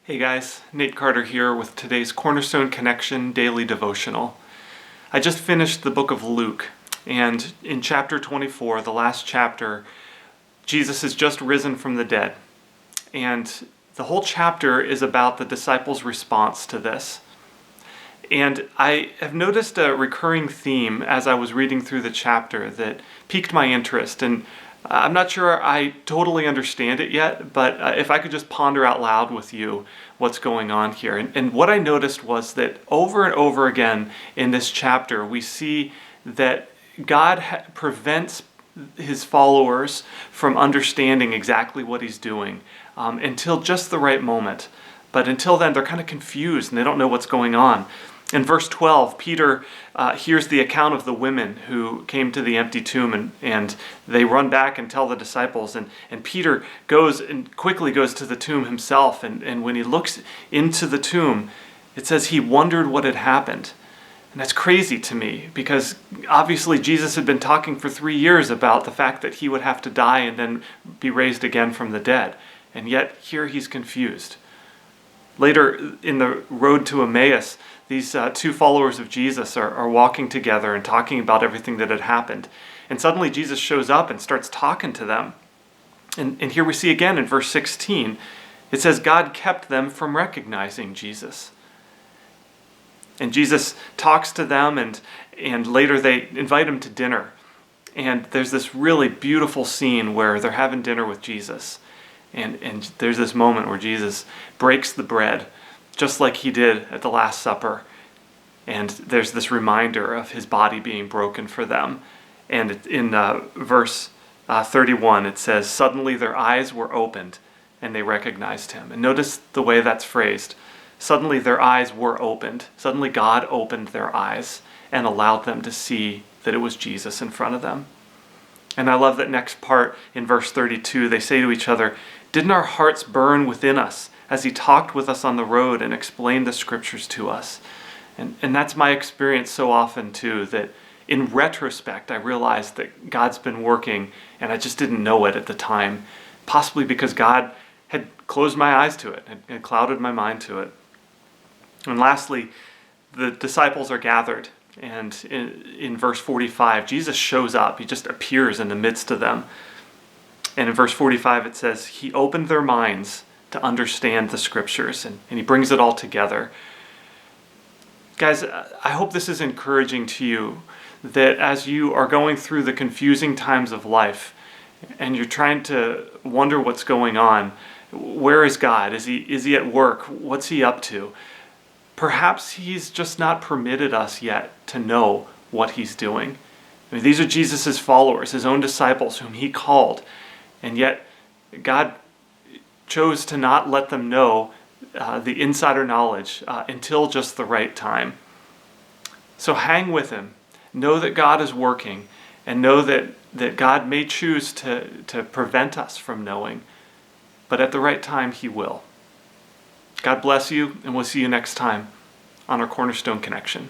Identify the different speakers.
Speaker 1: Hey guys, Nate Carter here with today's Cornerstone Connection Daily Devotional. I just finished the book of Luke, and in chapter 24, the last chapter, Jesus has just risen from the dead. And the whole chapter is about the disciples' response to this. And I have noticed a recurring theme as I was reading through the chapter that piqued my interest. And I'm not sure I totally understand it yet, but if I could just ponder out loud with you what's going on here. And what I noticed was that over and over again in this chapter, we see that God prevents his followers from understanding exactly what he's doing until just the right moment. But until then, they're kind of confused and they don't know what's going on. In verse 12, Peter hears the account of the women who came to the empty tomb, and they run back and tell the disciples. And Peter goes and quickly goes to the tomb himself. And when he looks into the tomb, it says he wondered what had happened. And that's crazy to me because obviously Jesus had been talking for 3 years about the fact that he would have to die and then be raised again from the dead. And yet here he's confused. Later in the road to Emmaus, these two followers of Jesus are walking together and talking about everything that had happened. And suddenly Jesus shows up and starts talking to them. And here we see again in verse 16, it says God kept them from recognizing Jesus. And Jesus talks to them, and later they invite him to dinner. And there's this really beautiful scene where they're having dinner with Jesus. And there's this moment where Jesus breaks the bread, just like he did at the Last Supper. And there's this reminder of his body being broken for them. And in verse 31, it says, suddenly their eyes were opened and they recognized him. And notice the way that's phrased. Suddenly their eyes were opened. Suddenly God opened their eyes and allowed them to see that it was Jesus in front of them. And I love that next part in verse 32, they say to each other, didn't our hearts burn within us as he talked with us on the road and explained the scriptures to us? And that's my experience so often too, that in retrospect, I realized that God's been working and I just didn't know it at the time, possibly because God had closed my eyes to it and clouded my mind to it. And lastly, the disciples are gathered. And in verse 45, Jesus shows up. He just appears in the midst of them. And in verse 45, it says, he opened their minds to understand the scriptures, and he brings it all together. Guys, I hope this is encouraging to you, that as you are going through the confusing times of life, and you're trying to wonder what's going on, where is God? Is he at work? What's he up to? Perhaps he's just not permitted us yet to know what he's doing. I mean, these are Jesus' followers, his own disciples whom he called. And yet God chose to not let them know the insider knowledge until just the right time. So hang with him. Know that God is working, and know that God may choose to prevent us from knowing, but at the right time he will. God bless you, and we'll see you next time on our Cornerstone Connection.